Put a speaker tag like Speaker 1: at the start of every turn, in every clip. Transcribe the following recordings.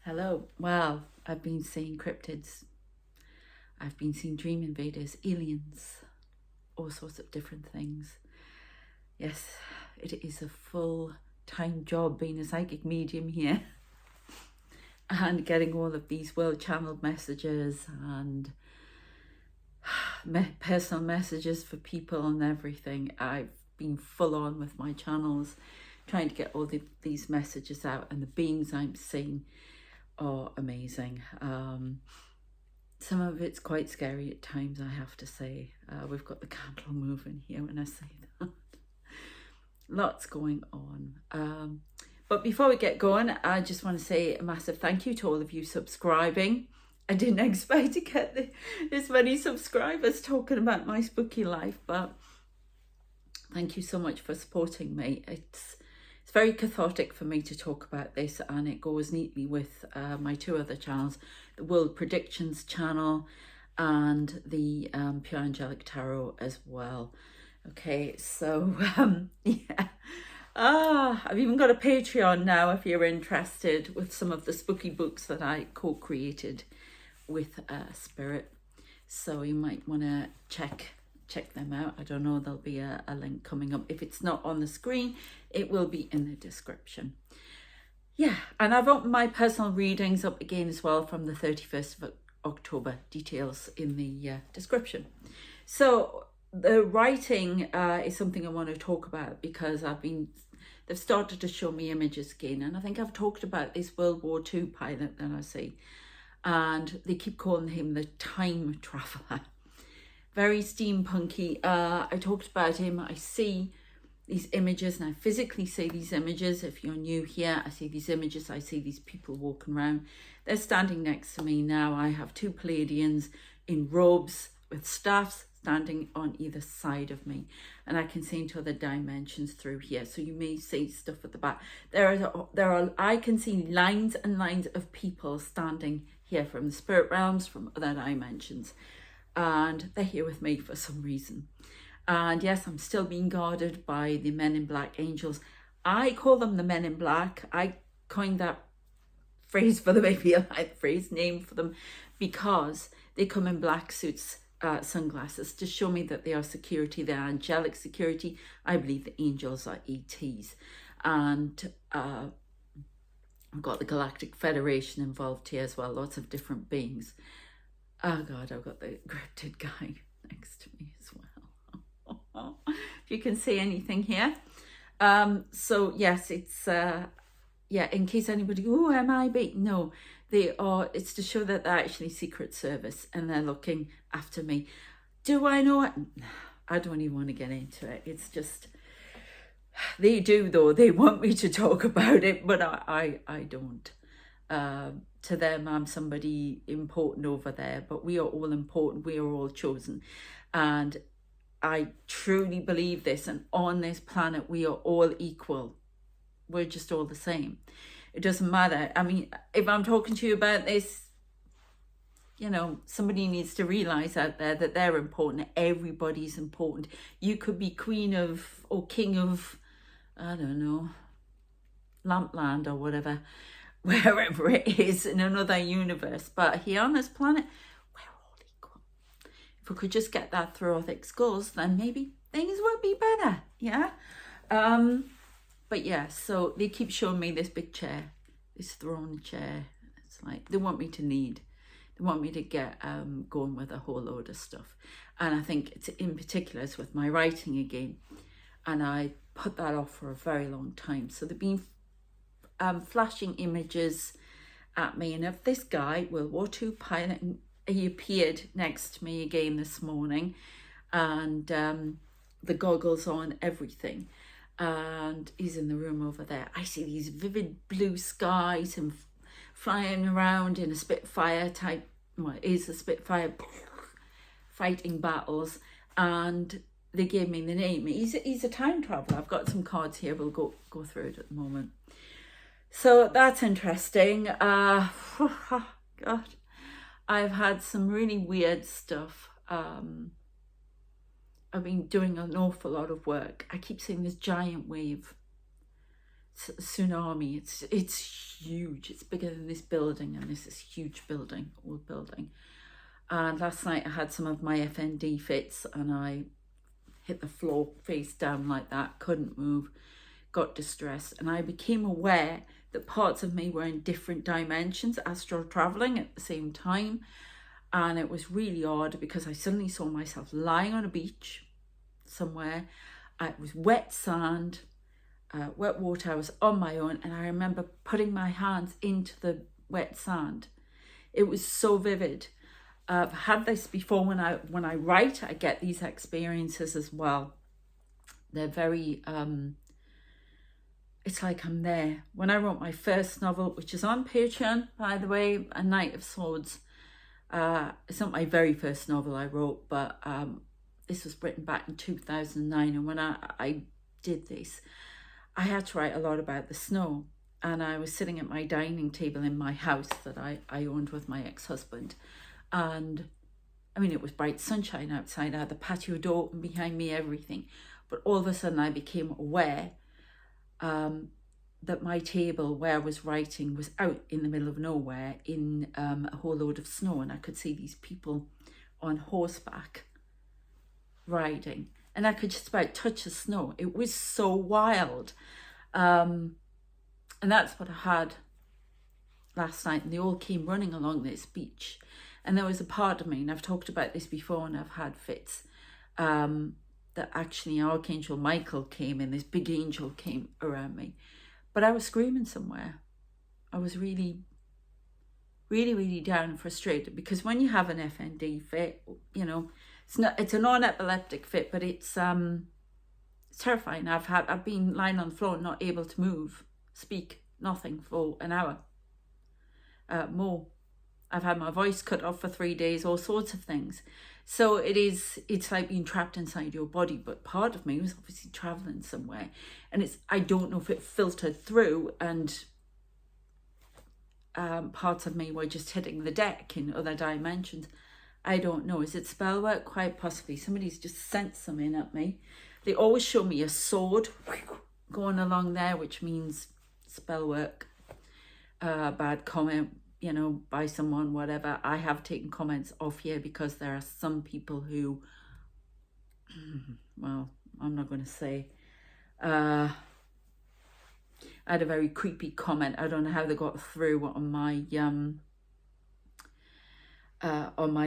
Speaker 1: Hello. Well, I've been seeing cryptids. I've been seeing dream invaders, aliens, all sorts of different things. Yes, it is a full-time job being a psychic medium here and getting all of these world channeled messages and personal messages for people and everything. I've been full on with my channels trying to get all these messages out, and the beings I'm seeing are amazing. Some of it's quite scary at times, I have to say. We've got the candle moving here when I say that. Lots going on. But before we get going, I just want to say a massive thank you to all of you subscribing. I didn't expect to get this many subscribers talking about my spooky life, but thank you so much for supporting me. It's very cathartic for me to talk about this, and it goes neatly with my two other channels, the World Predictions channel and the Pure Angelic Tarot as well. Okay, so yeah. I've even got a Patreon now if you're interested, with some of the spooky books that I co-created with Spirit. So you might want to check them out. I don't know, there'll be a link coming up. If it's not on the screen, it will be in the description. Yeah, and I've opened my personal readings up again as well from the 31st of October. Details in the description. So the writing is something I want to talk about because they've started to show me images again, and I think I've talked about this World War II pilot that I see, and they keep calling him the time traveler. Very steampunky. I talked about him. I see these images, and I physically see these images. If you're new here, I see these images. I see these people walking around. They're standing next to me now. I have two Pleiadians in robes with staffs standing on either side of me, and I can see into other dimensions through here. So you may see stuff at the back. I can see lines and lines of people standing here from the spirit realms, from other dimensions, and they're here with me for some reason. And yes, I'm still being guarded by the Men in Black angels. I call them the Men in Black. I coined that phrase for them, maybe a phrase name for them, because they come in black suits, sunglasses, to show me that they are security. They're angelic security. I believe the angels are ETs. And I've got the Galactic Federation involved here as well, lots of different beings. Oh God, I've got the cryptid guy next to me as well. If you can see anything here. So yes, it's yeah, in case anybody, oh, MIB, no, they are, it's to show that they're actually Secret Service and they're looking after me. Do I know it? I don't even want to get into it. It's just, they do though. They want me to talk about it, but I don't. To them, I'm somebody important over there, but we are all important. We are all chosen. And I truly believe this. And on this planet, we are all equal. We're just all the same. It doesn't matter. I mean, if I'm talking to you about this, you know, somebody needs to realize out there that they're important. Everybody's important. You could be queen of or king of, I don't know, Lampland or whatever, wherever it is in another universe. But here on this planet, we're all equal. If we could just get that through our thick skulls, then maybe things would be better. Yeah. But yeah, so they keep showing me this big chair, this throne chair. It's like they want me to lead. They want me to get going with a whole load of stuff. And I think it's in particular it's with my writing again. And I put that off for a very long time. So they've been flashing images at me. And of this guy, World War II pilot, he appeared next to me again this morning. And the goggles on, everything. And he's in the room over there. I see these vivid blue skies and flying around in a Spitfire type, well, it is a Spitfire, fighting battles. And they gave me the name. He's a time traveler. I've got some cards here. We'll go through it at the moment. So that's interesting. God, I've had some really weird stuff. I've been doing an awful lot of work. I keep seeing this giant wave. tsunami. It's huge. It's bigger than this building, and this is huge building, old building. And last night I had some of my FND fits, and I hit the floor face down like that, couldn't move, got distressed, and I became aware that parts of me were in different dimensions, astral traveling at the same time. And it was really odd because I suddenly saw myself lying on a beach somewhere. It was wet sand, wet water. I was on my own, and I remember putting my hands into the wet sand. It was so vivid. I've had this before. When I write, I get these experiences as well. They're very it's like I'm there. When I wrote my first novel, which is on Patreon, by the way, A Knight of Swords, it's not my very first novel I wrote, but this was written back in 2009, and when I did this, I had to write a lot about the snow. And I was sitting at my dining table in my house that I owned with my ex-husband, and I mean, it was bright sunshine outside. I had the patio door open behind me, everything. But all of a sudden I became aware that my table where I was writing was out in the middle of nowhere in a whole load of snow, and I could see these people on horseback riding, and I could just about touch the snow. It was so wild. And that's what I had last night, and they all came running along this beach. And there was a part of me, and I've talked about this before, and I've had fits, that actually Archangel Michael came in, this big angel came around me. But I was screaming somewhere. I was really, really, really down and frustrated, because when you have an FND fit, you know, it's a non-epileptic fit, but it's terrifying. I've been lying on the floor, not able to move, speak, nothing for an hour, more. I've had my voice cut off for 3 days, all sorts of things. So it's like being trapped inside your body. But part of me was obviously traveling somewhere, and I don't know if it filtered through, and parts of me were just hitting the deck in other dimensions. I don't know. Is it spell work? Quite possibly. Somebody's just sent something at me. They always show me a sword going along there, which means spell work. Bad comment, you know, by someone, whatever. I have taken comments off here because there are some people who, well, I'm not going to say. I had a very creepy comment. I don't know how they got through on my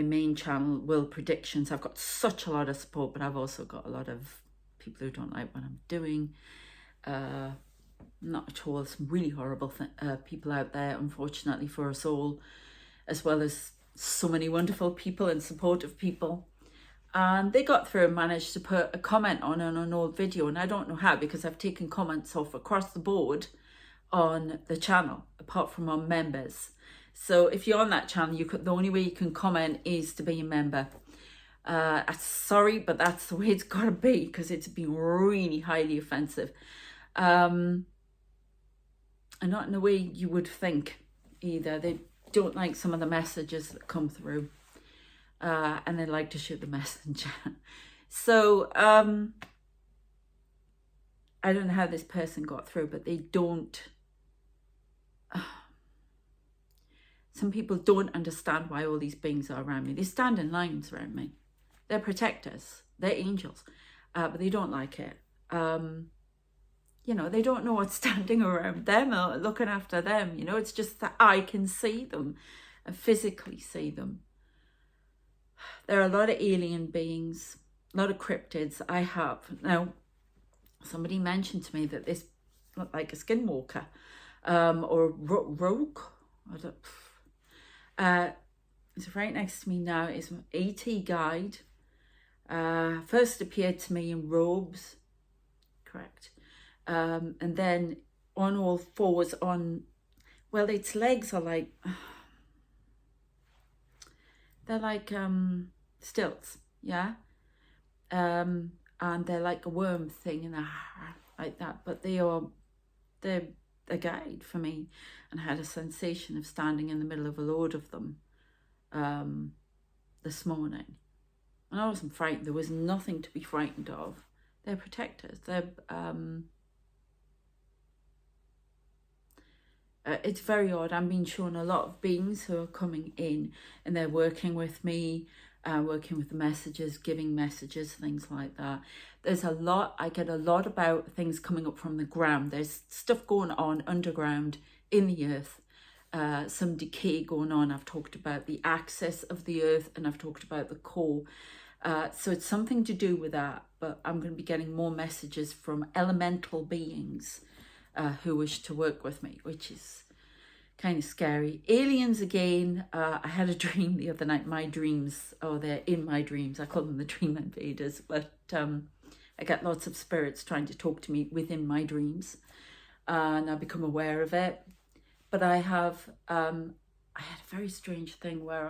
Speaker 1: main channel, Will Predictions. I've got such a lot of support, but I've also got a lot of people who don't like what I'm doing. Not at all. Some really horrible people out there, unfortunately for us all, as well as so many wonderful people and supportive people. And they got through and managed to put a comment on an old video, and I don't know how, because I've taken comments off across the board on the channel, apart from on members. So if you're on that channel, the only way you can comment is to be a member. Sorry, but that's the way it's got to be, because it's been really highly offensive. And not in the way you would think either. They don't like some of the messages that come through. And they like to shoot the messenger. So, I don't know how this person got through, but they don't... some people don't understand why all these beings are around me. They stand in lines around me. They're protectors. They're angels. But they don't like it. You know, they don't know what's standing around them or looking after them. You know, it's just that I can see them and physically see them. There are a lot of alien beings, a lot of cryptids. I have. Now, somebody mentioned to me that this looked like a skinwalker or rogue. It's right next to me now. It's an AT guide. First appeared to me in robes. Correct. And then on all fours well, its legs are like, they're like stilts, yeah? And they're like a worm thing and like that, but they're a guide for me, and I had a sensation of standing in the middle of a load of them this morning. And I wasn't frightened. There was nothing to be frightened of. They're protectors. They're it's very odd. I'm being shown a lot of beings who are coming in and they're working with me, working with the messages, giving messages, things like that. There's a lot, I get a lot about things coming up from the ground. There's stuff going on underground in the earth, some decay going on. I've talked about the axis of the earth and I've talked about the core. So it's something to do with that, but I'm going to be getting more messages from elemental beings who wish to work with me, which is kind of scary. Aliens again. I had a dream the other night. My dreams, oh, they're in my dreams. I call them the dream invaders, but I get lots of spirits trying to talk to me within my dreams, and I become aware of it. But I had a very strange thing where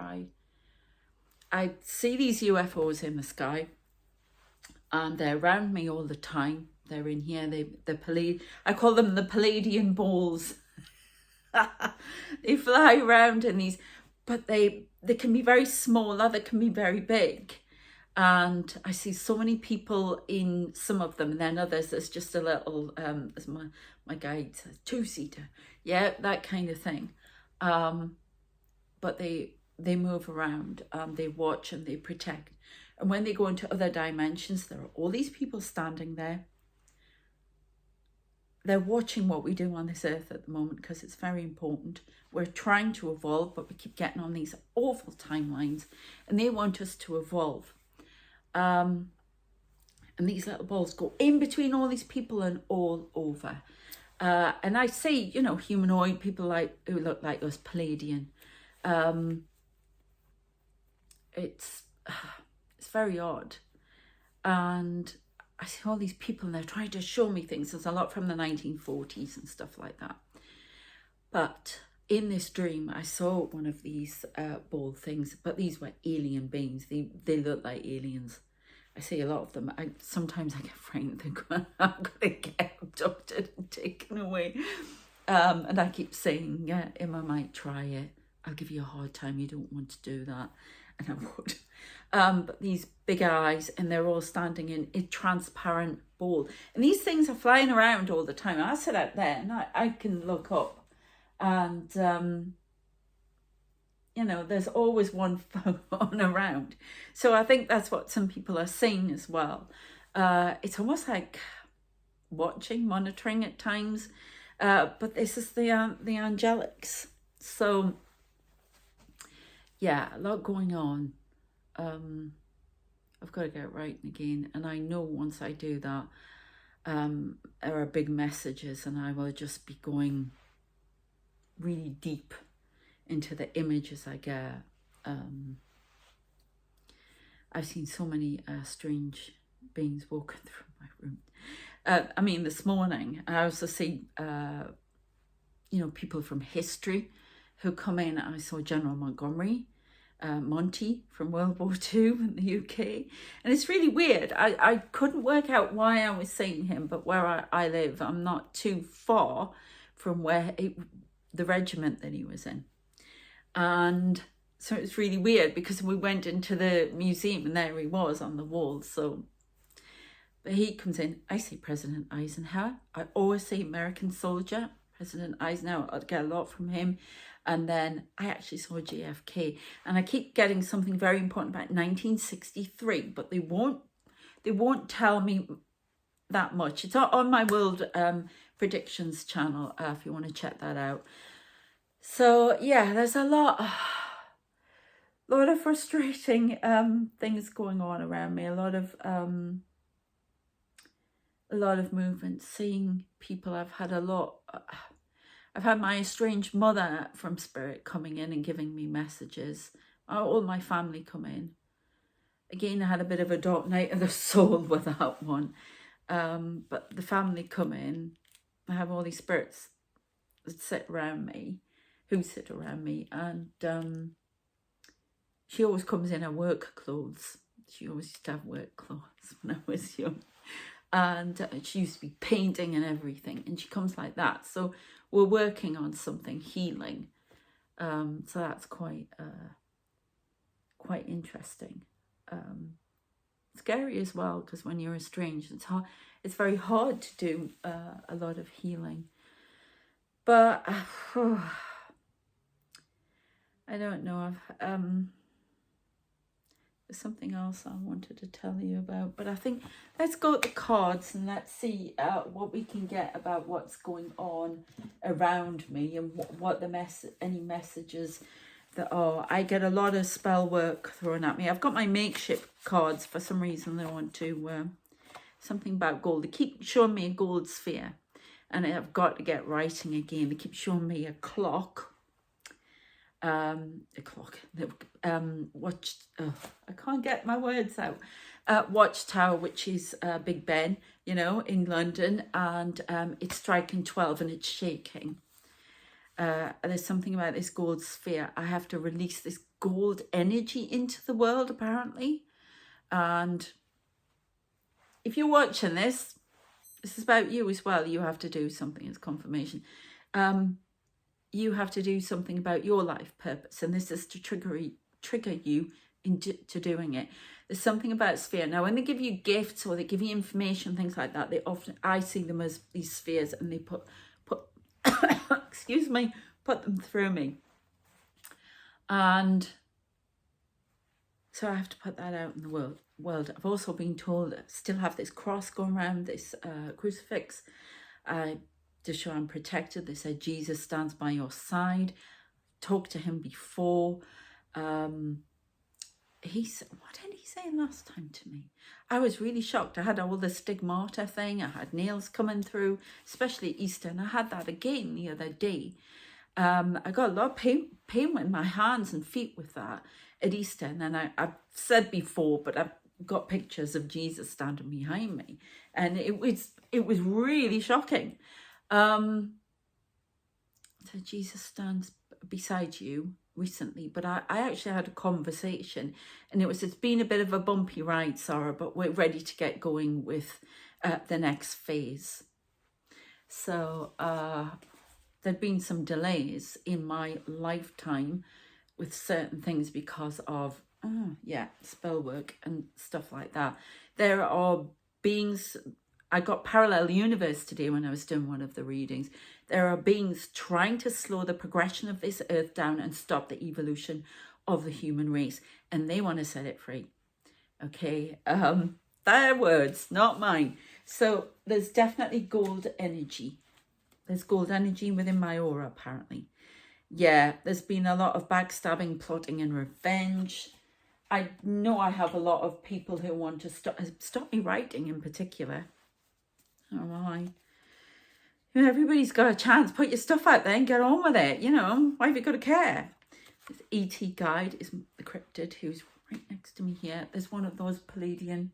Speaker 1: I see these UFOs in the sky, and they're around me all the time. They're in here. I call them the Palladian balls. They fly around in these, but they can be very small, they can be very big. And I see so many people in some of them, and then others there's just a little, as my guide says, two-seater. Yeah, that kind of thing. But they move around, they watch and they protect. And when they go into other dimensions, there are all these people standing there. They're watching what we do on this earth at the moment because it's very important. We're trying to evolve, but we keep getting on these awful timelines, and they want us to evolve. And these little balls go in between all these people and all over. And I see, you know, humanoid people who look like us, Palladian. It's very odd. And I see all these people and they're trying to show me things. There's a lot from the 1940s and stuff like that. But in this dream, I saw one of these ball things, but these were alien beings. They look like aliens. I see a lot of them. Sometimes I get frightened. I'm going to get abducted and taken away. And I keep saying, yeah, Emma might try it. I'll give you a hard time. You don't want to do that. And I would. But these big eyes, and they're all standing in a transparent ball. And these things are flying around all the time. I sit out there and I can look up. And, you know, there's always one phone around. So I think that's what some people are seeing as well. It's almost like watching, monitoring at times. But this is the angelics. So, yeah, a lot going on. I've got to get writing again. And I know once I do that, there are big messages and I will just be going really deep into the images I get. I've seen so many strange beings walking through my room. I mean, this morning, I also see, you know, people from history who come in. I saw General Montgomery, Monty from World War II in the UK. And it's really weird. I couldn't work out why I was seeing him, but where I live, I'm not too far from where the regiment that he was in. And so it was really weird because we went into the museum and there he was on the wall. So, but he comes in, I see President Eisenhower. I always see American soldier, President Eisenhower. I'd get a lot from him. And then I actually saw JFK, and I keep getting something very important about 1963, but they won't tell me that much. It's on my World Predictions channel if you want to check that out. So yeah, there's a lot of frustrating things going on around me. A lot of movement. Seeing people. I've had my estranged mother from Spirit coming in and giving me messages. All my family come in. Again, I had a bit of a dark night of the soul with that one. But the family come in. I have all these spirits that sit around me, and she always comes in her work clothes. She always used to have work clothes when I was young. And she used to be painting and everything, and she comes like that. So we're working on something, healing. So that's quite interesting. Scary as well, because when you're estranged, it's very hard to do a lot of healing. But I don't know. There's something else I wanted to tell you about, but I think let's go at the cards and let's see what we can get about what's going on around me and what the any messages that are. I get a lot of spell work thrown at me. I've got my makeshift cards for some reason. They want to something about gold. They keep showing me a gold sphere, and I've got to get writing again. They keep showing me a clock. I can't get my words out. Watchtower, which is Big Ben, you know, in London, and it's striking 12 and it's shaking. There's something about this gold sphere. I have to release this gold energy into the world, apparently. And if you're watching this is about you as well. You have to do something as confirmation. You have to do something about your life purpose, and this is to trigger you into doing it. There's something about sphere. Now, when they give you gifts or they give you information, things like that, they often, I see them as these spheres, and they put excuse me, put them through me. And so I have to put that out in the world. I've also been told I still have this cross going around, this crucifix. To show I'm protected. They said Jesus stands by your side. Talked to him before. He said, what did he say last time to me? I was really shocked. I had all the stigmata thing. I had nails coming through, especially Easter. And I had that again the other day. I got a lot of pain in my hands and feet with that at Easter. And then I've said before, but I've got pictures of Jesus standing behind me. And it was really shocking. So Jesus stands beside you recently, but I actually had a conversation, and it's been a bit of a bumpy ride, Sarah, but we're ready to get going with the next phase. So there'd been some delays in my lifetime with certain things because of spell work and stuff like that. There are beings. I got parallel universe today when I was doing one of the readings. There are beings trying to slow the progression of this earth down and stop the evolution of the human race. And they want to set it free. Okay. Their words, not mine. So there's definitely gold energy. There's gold energy within my aura, apparently. Yeah, there's been a lot of backstabbing, plotting and revenge. I know I have a lot of people who want to stop me writing in particular. Oh, why? You know, everybody's got a chance. Put your stuff out there and get on with it. You know, why have you got to care? This ET guide is the cryptid who's right next to me here. There's one of those Palladian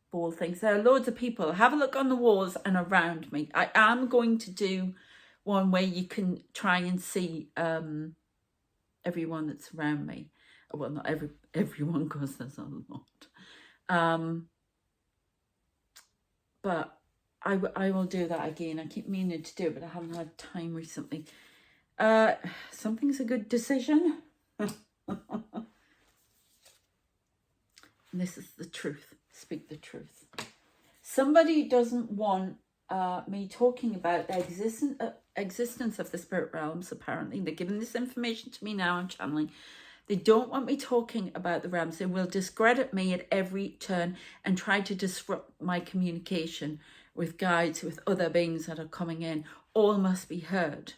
Speaker 1: ball things. There are loads of people. Have a look on the walls and around me. I am going to do one where you can try and see everyone that's around me. Well, not everyone, because there's a lot. But I will do that again. I keep meaning to do it, but I haven't had time recently. Something's a good decision. And this is the truth. Speak the truth. Somebody doesn't want me talking about the existence of the spirit realms, apparently. They're giving this information to me now. I'm channeling. They don't want me talking about the realms. They will discredit me at every turn and try to disrupt my communication with guides, with other beings that are coming in. All must be heard.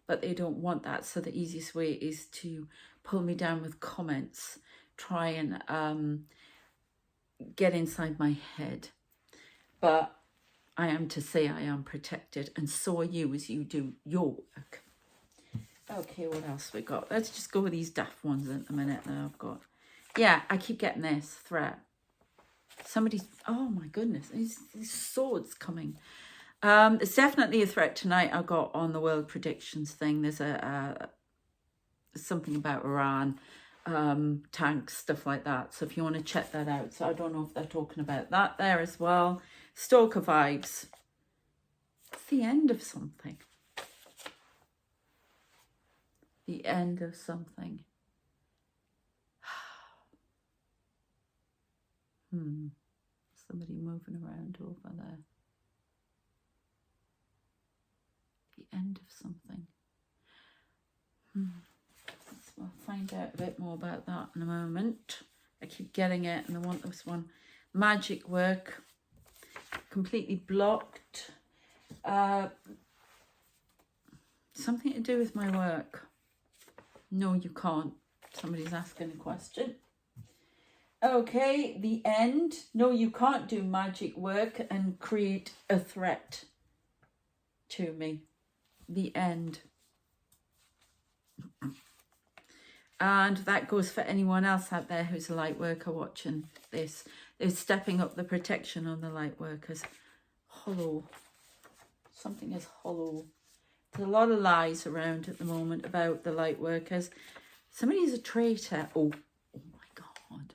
Speaker 1: But they don't want that. So the easiest way is to pull me down with comments. Try and get inside my head. But I am to say I am protected. And so are you as you do your work. Okay, what else we got? Let's just go with these daft ones in a minute that I've got. Yeah, I keep getting this threat. Somebody's, oh my goodness, these swords coming. It's definitely a threat tonight. I got on the world predictions thing. There's something about Iran, tanks, stuff like that. So if you want to check that out. So I don't know if they're talking about that there as well. Stalker vibes. It's the end of something. The end of something. Somebody moving around over there. The end of something. I'll find out a bit more about that in a moment. I keep getting it, and I want this one. Magic work. Completely blocked. Something to do with my work. No, you can't. Somebody's asking a question. Okay, the end. No, you can't do magic work and create a threat to me. The end. And that goes for anyone else out there who's a light worker watching this. They're stepping up the protection on the light workers. Hollow. Something is hollow. There's a lot of lies around at the moment about the light workers. Somebody's a traitor. Oh my God.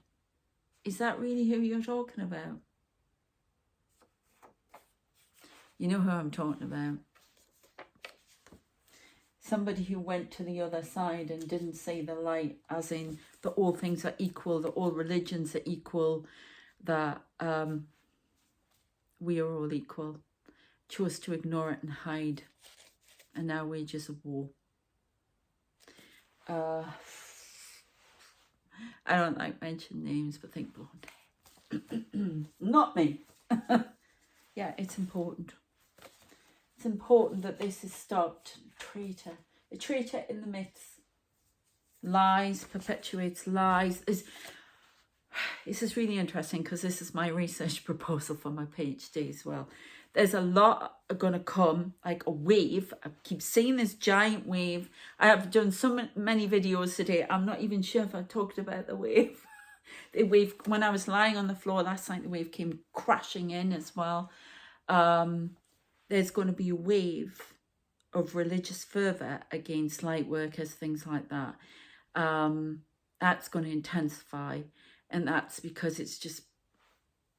Speaker 1: Is that really who you're talking about? You know who I'm talking about. Somebody who went to the other side and didn't see the light, as in that all things are equal, that all religions are equal, that we are all equal. Chose to ignore it and hide, and now wages a war. I don't like mentioning names, but think blonde. Not me. Yeah, it's important. It's important that this is stopped. Traitor. A traitor in the midst. Lies, perpetuates lies. This is really interesting because this is my research proposal for my PhD as well. There's a lot going to come, like a wave. I keep seeing this giant wave. I have done so many videos today. I'm not even sure if I talked about the wave. The wave, when I was lying on the floor last night, the wave came crashing in as well. There's going to be a wave of religious fervour against light workers, things like that. That's going to intensify, and that's because it's just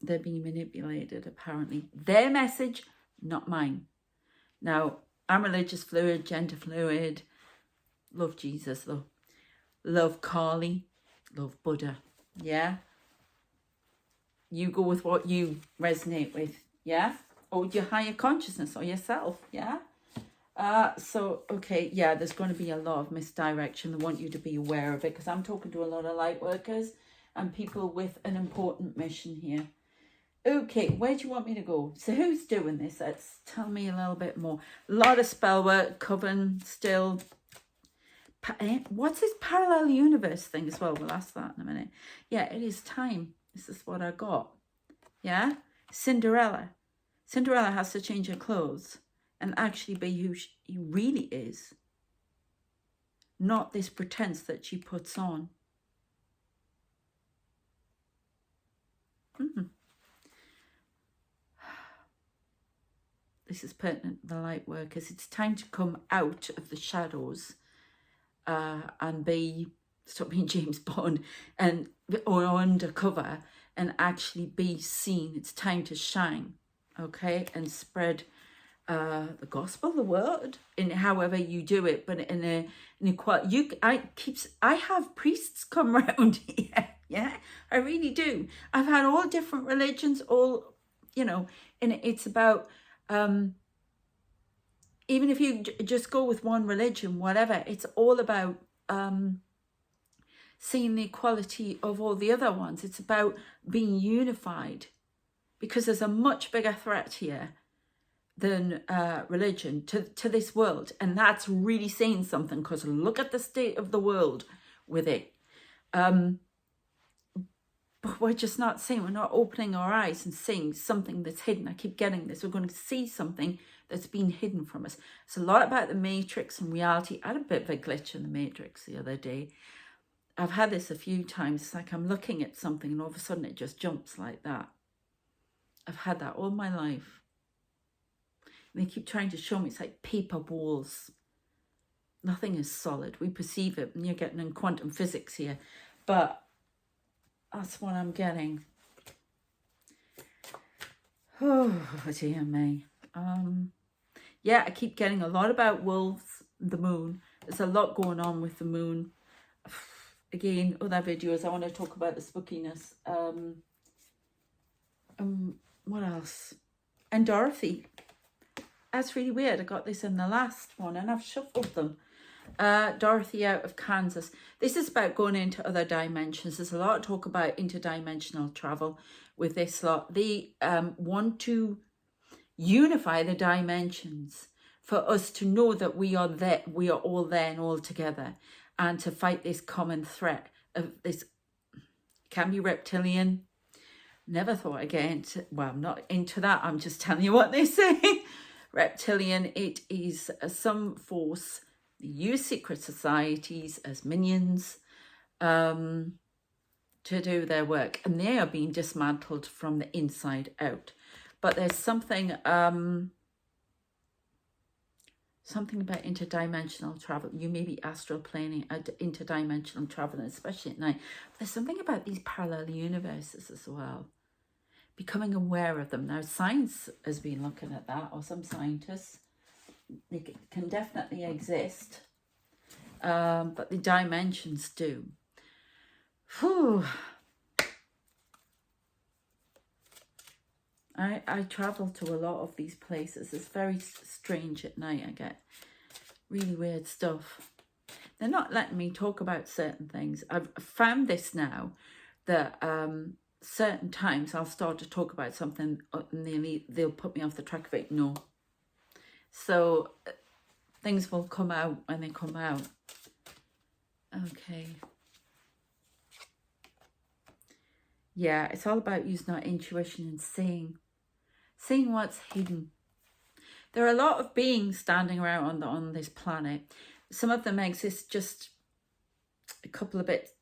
Speaker 1: they're being manipulated, apparently. Their message, not mine. Now, I'm religious fluid, gender fluid, love Jesus though, love Kali, love Buddha, yeah? You go with what you resonate with, yeah? Or your higher consciousness or yourself, yeah? So, okay, yeah, there's going to be a lot of misdirection. I want you to be aware of it because I'm talking to a lot of light workers and people with an important mission here. Okay, where do you want me to go? So who's doing this? Let's tell me a little bit more. A lot of spell work, coven, still. What's this parallel universe thing as well? We'll ask that in a minute. Yeah, it is time. This is what I got. Yeah? Cinderella. Cinderella has to change her clothes and actually be who she really is. Not this pretense that she puts on. This is pertinent to the light workers. It's time to come out of the shadows and stop being James Bond or undercover and actually be seen. It's time to shine, okay, and spread the gospel, the word, in however you do it, but in an equality. I have priests come around here, yeah, I really do. I've had all different religions, all, you know, and it's about. Even if you just go with one religion, whatever, it's all about seeing the equality of all the other ones. It's about being unified because there's a much bigger threat here than religion to this world. And that's really saying something because look at the state of the world with it. But we're just not seeing, we're not opening our eyes and seeing something that's hidden. I keep getting this. We're going to see something that's been hidden from us. It's a lot about the matrix and reality. I had a bit of a glitch in the matrix the other day. I've had this a few times. It's like I'm looking at something and all of a sudden it just jumps like that. I've had that all my life. And they keep trying to show me it's like paper balls. Nothing is solid. We perceive it, and you're getting in quantum physics here. But that's what I'm getting. Oh, dear me. Yeah, I keep getting a lot about wolves, the moon. There's a lot going on with the moon. Again, other videos, I want to talk about the spookiness. What else? And Dorothy. That's really weird. I got this in the last one and I've shuffled them. Dorothy out of Kansas. This is about going into other dimensions. There's a lot of talk about interdimensional travel with this lot. They want to unify the dimensions for us to know that we are there, we are all there and all together, and to fight this common threat of this. Can be reptilian. Never thought again. Well, I'm not into that. I'm just telling you what they say. Reptilian, it is some force. They use secret societies as minions to do their work, and they are being dismantled from the inside out. But there's something something about interdimensional travel. You may be astral planing, interdimensional travel, especially at night. But there's something about these parallel universes as well. Becoming aware of them. Now, science has been looking at that, or some scientists. They can definitely exist, but the dimensions do. Whew. I travel to a lot of these places. It's very strange at night. I get really weird stuff. They're not letting me talk about certain things. I've found this now, that certain times I'll start to talk about something and they'll put me off the track of it. No. So things will come out when they come out. Okay. Yeah, it's all about using our intuition and seeing what's hidden. There are a lot of beings standing around on this planet. Some of them exist just a couple of minutes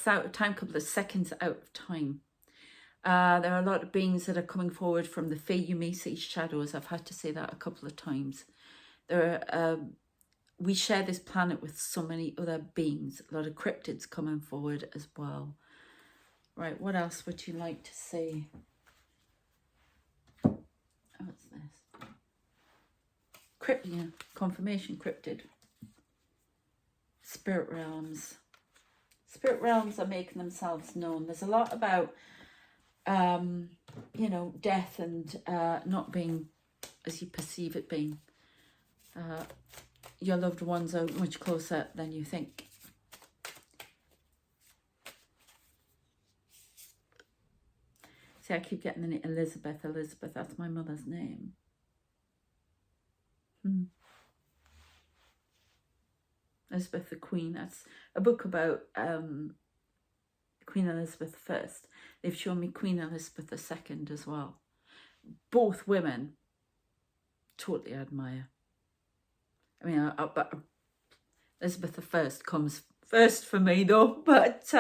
Speaker 1: out of time, couple of seconds out of time. There are a lot of beings that are coming forward from the Fae. You may see shadows. I've had to say that a couple of times. We share this planet with so many other beings. A lot of cryptids coming forward as well. Right, what else would you like to see? What's this? Confirmation cryptid. Spirit realms. Spirit realms are making themselves known. There's a lot about, death and not being as you perceive it being. Your loved ones are much closer than you think. See, I keep getting the name Elizabeth. Elizabeth, that's my mother's name. Elizabeth the Queen. That's a book about Queen Elizabeth I. They've shown me Queen Elizabeth II as well. Both women, totally admire. I mean, but Elizabeth I comes first for me though, but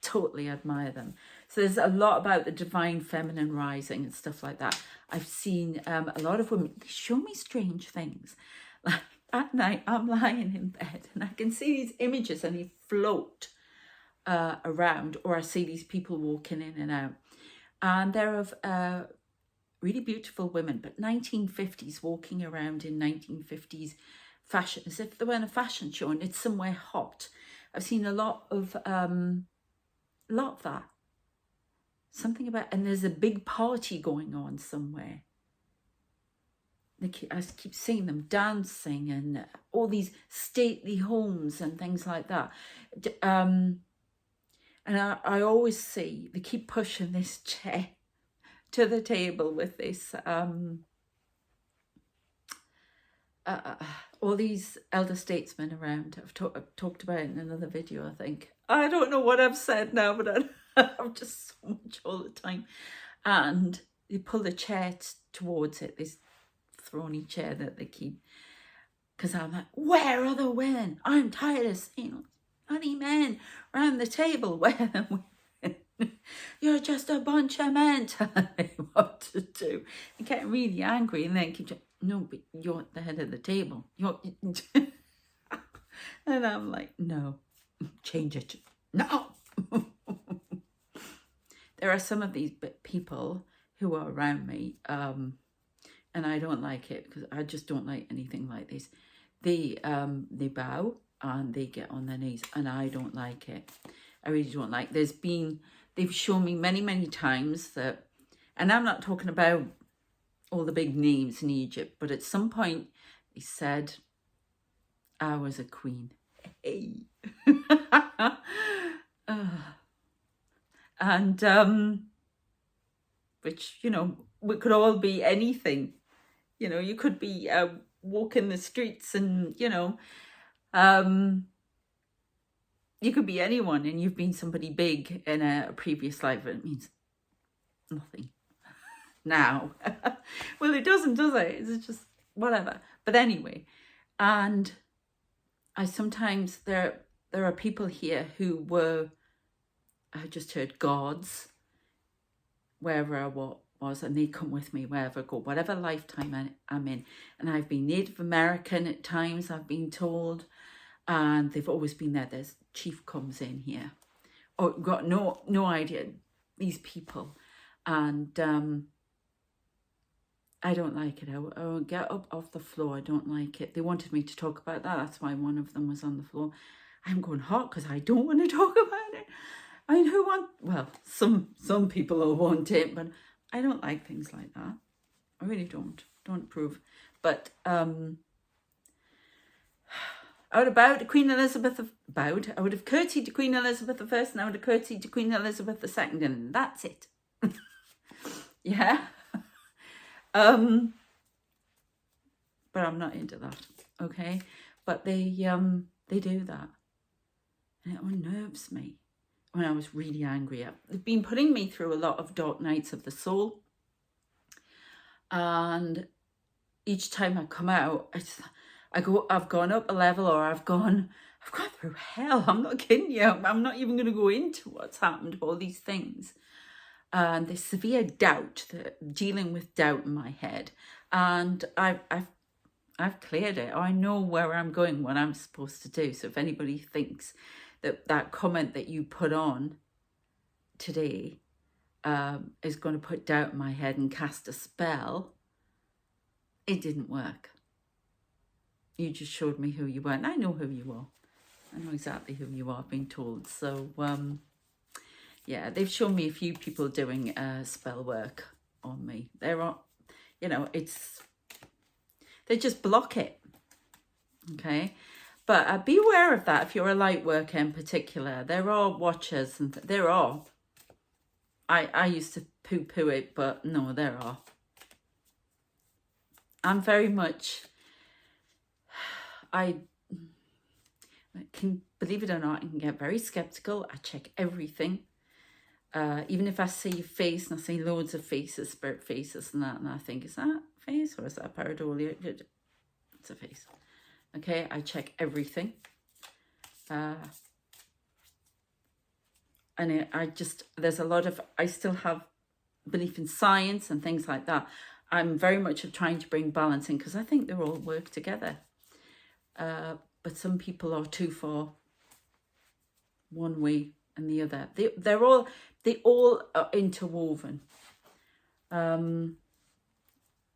Speaker 1: totally admire them. So there's a lot about the divine feminine rising and stuff like that. I've seen a lot of women, they show me strange things. Like at night, I'm lying in bed and I can see these images and they float around, or I see these people walking in and out. And they're of really beautiful women, but 1950s, walking around in 1950s fashion, as if they were in a fashion show and it's somewhere hot. I've seen a lot of that. Something about, and there's a big party going on somewhere. I keep seeing them dancing and all these stately homes and things like that. And I always see they keep pushing this chair to the table with this, all these elder statesmen around. I've talked about it in another video, I think. I don't know what I've said now, but I'm just so much all the time. And they pull the chair towards it, this throny chair that they keep. Because I'm like, where are the women? I'm tired of seeing bloody men around the table. Where are the women? You're just a bunch of men telling me what to do. They get really angry and then keep saying, no, but you're at the head of the table. And I'm like, no, change it. No. There are some of these people who are around me, and I don't like it because I just don't like anything like this. They bow and they get on their knees, and I don't like it. I really don't like. They've shown me many times that, and I'm not talking about all the big names in Egypt, but at some point he said, I was a queen. Hey. And which, you know, we could all be anything. You know, you could be walking the streets and, you know, you could be anyone, and you've been somebody big in a previous life, but it means nothing now. Well, it doesn't, does it? It's just whatever. But anyway, and I sometimes, there are people here who were, I just heard gods, wherever I was, and they come with me wherever I go, whatever lifetime I'm in. And I've been Native American at times, I've been told, and they've always been there. There's chief comes in here. Oh, got no idea, these people. And I don't like it. I won't get up off the floor. I don't like it. They wanted me to talk about that. That's why one of them was on the floor. I'm going hot because I don't want to talk about it. I mean, who want, well, some people will want it, but I don't like things like that. I really don't approve. But I would have Queen Elizabeth I would have curtsied to Queen Elizabeth I, and I would have curtsied to Queen Elizabeth II, and that's it. Yeah. But I'm not into that, okay? But they do that, and it unnerves me. When I was really angry, they've been putting me through a lot of dark nights of the soul, and each time I come out, I've gone up a level, or I've gone through hell. I'm not kidding you. I'm not even going to go into what's happened, all these things. And this severe doubt, dealing with doubt in my head, and I've cleared it. I know where I'm going, what I'm supposed to do. So if anybody thinks that comment that you put on today is going to put doubt in my head and cast a spell, it didn't work. You just showed me who you were, and I know who you are. I know exactly who you are, I've been told. So yeah, they've shown me a few people doing spell work on me. They're on, you know, they just block it, okay? But be aware of that if you're a light worker in particular. There are watchers, and there are. I used to poo-poo it, but no, there are. I'm very much, I can, believe it or not, I can get very skeptical. I check everything. Even if I see a face, and I see loads of faces, spirit faces and that, and I think, is that a face or is that pareidolia? It's a face. Okay, I check everything. And there's a lot of, I still have belief in science and things like that. I'm very much trying to bring balance in, because I think they all work together. But some people are too far one way and the other. They all are interwoven.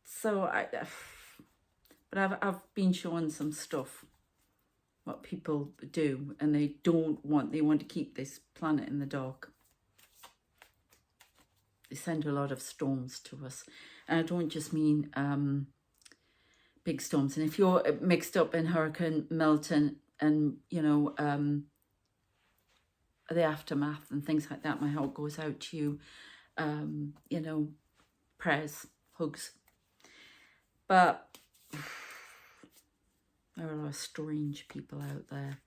Speaker 1: So but I've been shown some stuff, what people do, and they want to keep this planet in the dark. They send a lot of storms to us, and I don't just mean big storms. And if you're mixed up in Hurricane Milton and, you know, the aftermath and things like that, my heart goes out to you. You know, prayers, hugs. But there are a lot of strange people out there.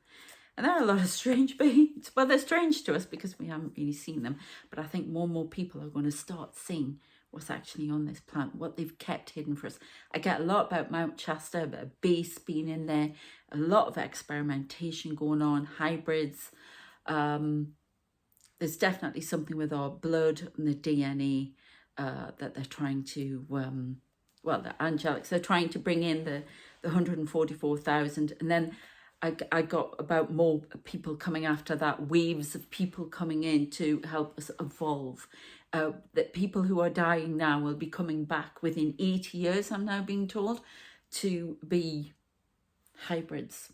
Speaker 1: And there are a lot of strange beings. Well, they're strange to us because we haven't really seen them. But I think more and more people are going to start seeing what's actually on this planet, what they've kept hidden for us. I get a lot about Mount Shasta, about base being in there, a lot of experimentation going on, hybrids. There's definitely something with our blood and the DNA that they're trying to, well, the angelics, they're trying to bring in the 144,000. And then I got about more people coming after that, waves of people coming in to help us evolve. That people who are dying now will be coming back within 80 years, I'm now being told, to be hybrids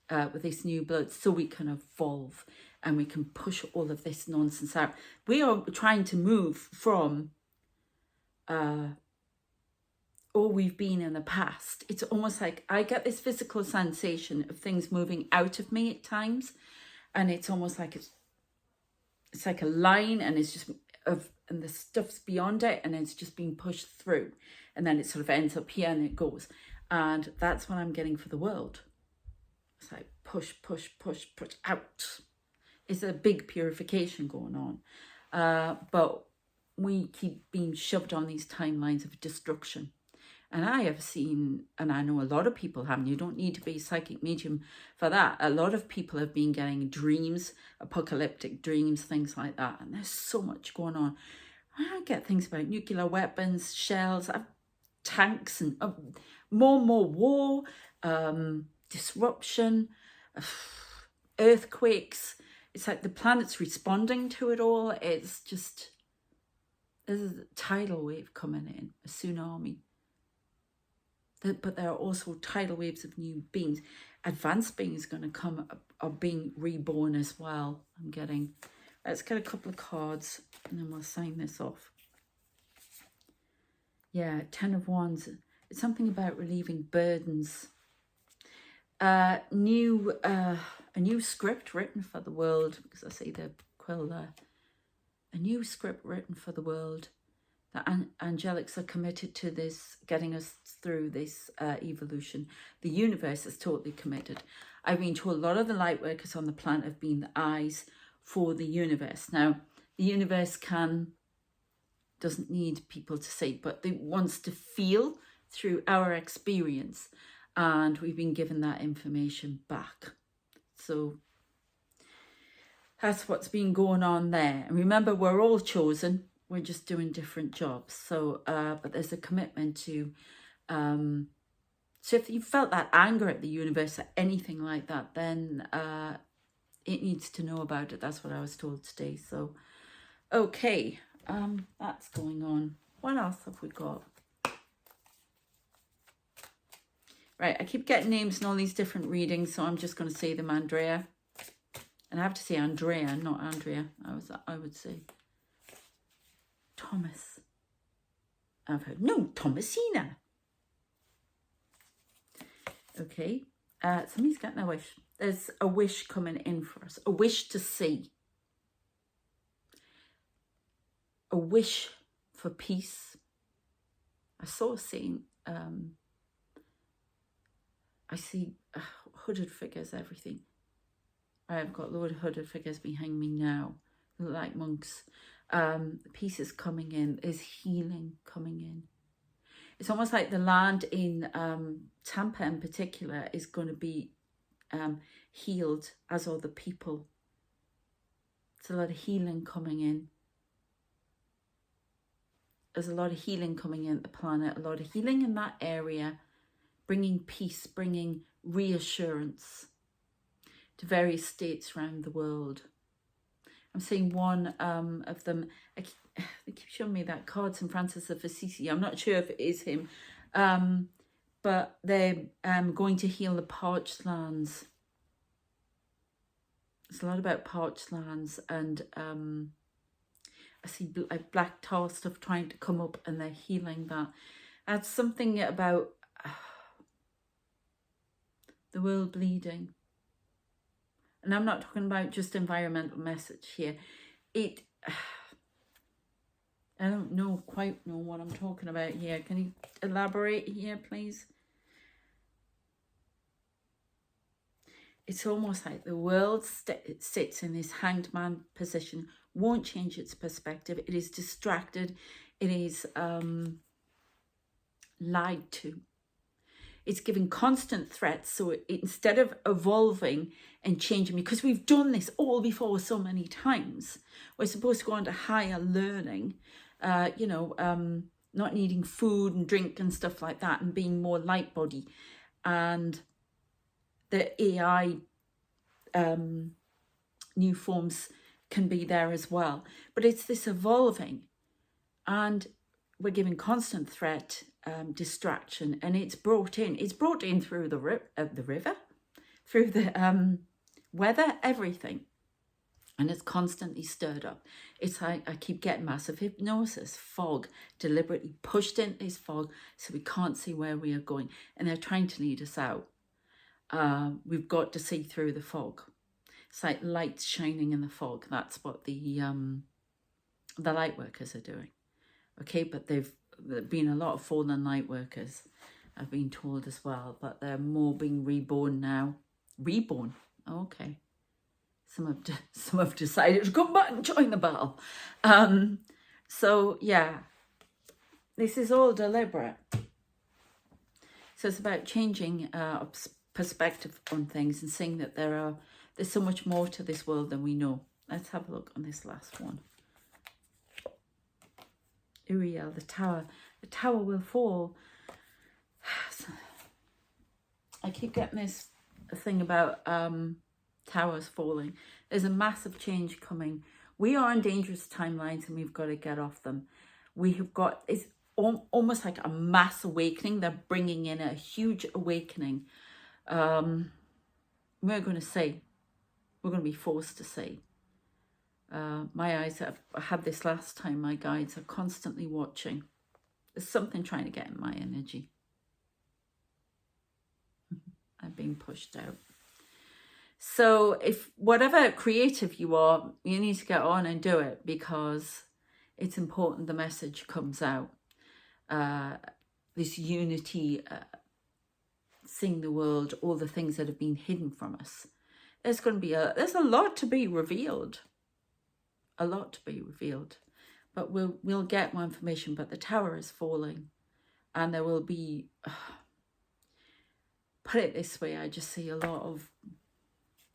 Speaker 1: with this new blood, so we can evolve and we can push all of this nonsense out. We are trying to move from or we've been in the past. It's almost like I get this physical sensation of things moving out of me at times, and it's almost like it's like a line, and it's just and the stuff's beyond it, and it's just being pushed through, and then it sort of ends up here and it goes. And that's what I'm getting for the world. It's like push, push, push, push out. It's a big purification going on. But we keep being shoved on these timelines of destruction. And I have seen, and I know a lot of people haven't, you don't need to be a psychic medium for that. A lot of people have been getting dreams, apocalyptic dreams, things like that. And there's so much going on. I get things about nuclear weapons, shells, tanks, and more and more war, disruption, earthquakes. It's like the planet's responding to it all. It's just, there's a tidal wave coming in, a tsunami. But there are also tidal waves of new beings. Advanced beings going to come, are being reborn as well. I'm getting, let's get a couple of cards and then we'll sign this off. Yeah, 10 of Wands. It's something about relieving burdens. A new script written for the world, because I see the quill there. A new script written for the world. The angelics are committed to this, getting us through this evolution. The universe is totally committed. I've been told a lot of the light workers on the planet have been the eyes for the universe. Now, the universe doesn't need people to see, but it wants to feel through our experience. And we've been given that information back. So that's what's been going on there. And remember, we're all chosen. We're just doing different jobs. So, but there's a commitment to, so if you felt that anger at the universe or anything like that, then it needs to know about it. That's what I was told today. So, okay, that's going on. What else have we got? Right, I keep getting names in all these different readings, so I'm just going to say them, Andrea. And I have to say Andrea, not Andrea, I would say. Thomas. I've heard, no, Thomasina. Okay, somebody's getting a wish. There's a wish coming in for us. A wish to see. A wish for peace. I saw a scene, I see hooded figures, everything. I've got a load of hooded figures behind me now. They look like monks. Peace is coming in. There's healing coming in. It's almost like the land in Tampa in particular is going to be healed, as are the people. There's a lot of healing coming in. There's a lot of healing coming in the planet. A lot of healing in that area. Bringing peace, bringing reassurance to various states around the world. I'm seeing one of them. They keep showing me that card, St. Francis of Assisi. I'm not sure if it is him, but they're going to heal the parched lands. It's a lot about parched lands, and I see black tar stuff trying to come up, and they're healing that. That's something about the world bleeding. And I'm not talking about just environmental message here. I don't quite know what I'm talking about here. Can you elaborate here, please? It's almost like the world sits in this hanged man position, won't change its perspective. It is distracted. It is lied to. It's giving constant threats. So instead of evolving and changing, because we've done this all before so many times, we're supposed to go on to higher learning, not needing food and drink and stuff like that, and being more light body. And the AI new forms can be there as well. But it's this evolving, and we're giving constant threat, distraction, and it's brought in through the river, through the weather, everything. and it's constantly stirred up. It's like I keep getting massive hypnosis, fog, deliberately pushed into this fog so we can't see where we are going. And they're trying to lead us out. We've got to see through the fog. It's like lights shining in the fog. That's what the light workers are doing. Okay, but there've been a lot of fallen light workers, I've been told as well, but they're more being reborn now. Reborn, okay. Some have decided to come back and join the battle. So yeah, this is all deliberate. So it's about changing perspective on things and seeing that there's so much more to this world than we know. Let's have a look on this last one. Uriel, the tower. The tower will fall. I keep getting this thing about towers falling. There's a massive change coming. We are on dangerous timelines and we've got to get off them. We have got, it's almost like a mass awakening. They're bringing in a huge awakening. We're going to see. We're going to be forced to see. My eyes, I had this last time, my guides are constantly watching. There's something trying to get in my energy. I'm being pushed out. So if whatever creative you are, you need to get on and do it, because it's important the message comes out. This unity, seeing the world, all the things that have been hidden from us. There's a lot to be revealed. A lot to be revealed. But we'll get more information. But the tower is falling. And there will be, put it this way, I just see a lot of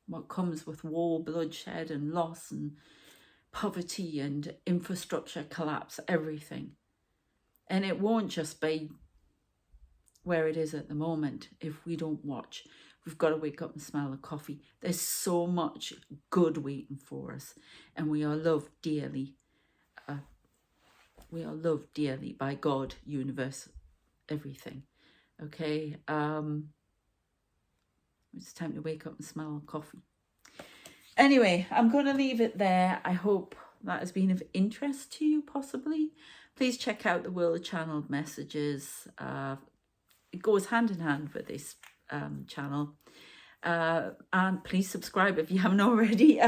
Speaker 1: what comes with war, bloodshed and loss and poverty and infrastructure collapse, everything. And it won't just be where it is at the moment if we don't watch. We've got to wake up and smell the coffee. There's so much good waiting for us. And we are loved dearly. We are loved dearly by God, universe, everything. Okay? It's time to wake up and smell coffee. Anyway, I'm going to leave it there. I hope that has been of interest to you, possibly. Please check out the World Channel messages. It goes hand in hand with this channel. And please subscribe if you haven't already.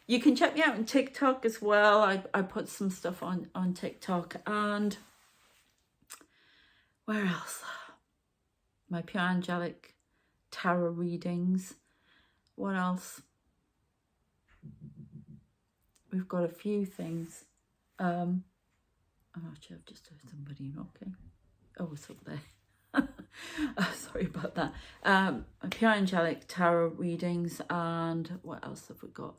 Speaker 1: You can check me out on TikTok as well. I put some stuff on TikTok. And where else? My pure angelic tarot readings. What else? We've got a few things. Oh, actually, I've just heard somebody knocking. Oh, it's up there. Oh, sorry about that. Pure angelic tarot readings, and what else have we got?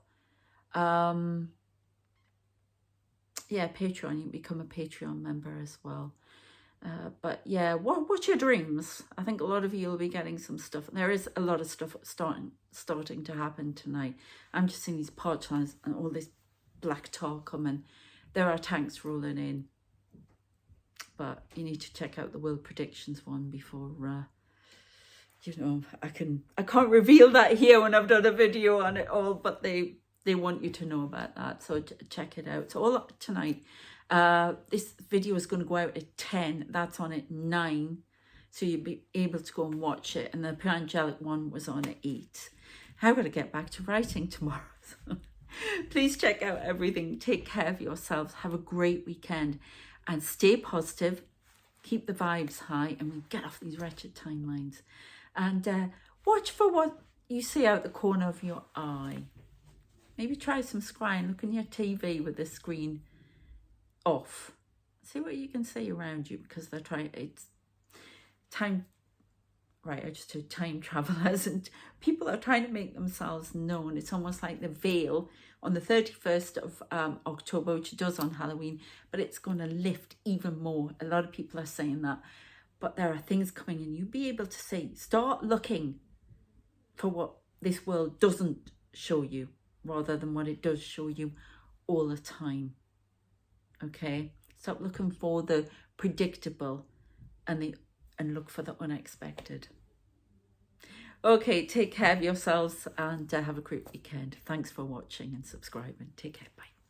Speaker 1: Yeah, Patreon. You can become a Patreon member as well. But yeah, what's your dreams? I think a lot of you will be getting some stuff. There is a lot of stuff starting to happen tonight. I'm just seeing these parch lines and all this black tar coming. There are tanks rolling in. But you need to check out the World Predictions one before, you know, I can't reveal that here when I've done a video on it all, but they want you to know about that. So check it out. So all up tonight. This video is going to go out at 10. That's on at 9. So you'll be able to go and watch it. And the Pure Angelic one was on at 8. I've got to get back to writing tomorrow. So please check out everything. Take care of yourselves. Have a great weekend. And stay positive. Keep the vibes high. And we'll get off these wretched timelines. And watch for what you see out the corner of your eye. Maybe try some scrying. Look on your TV with the screen off. See what you can see around you, because they're trying, it's time, right, I just heard time travelers, and people are trying to make themselves known. It's almost like the veil on the 31st of October, which it does on Halloween, but it's going to lift even more. A lot of people are saying that, but there are things coming, and you'll be able to see, start looking for what this world doesn't show you, rather than what it does show you all the time. Okay, stop looking for the predictable and look for the unexpected. Okay, take care of yourselves and have a great weekend. Thanks for watching and subscribing. Take care. Bye.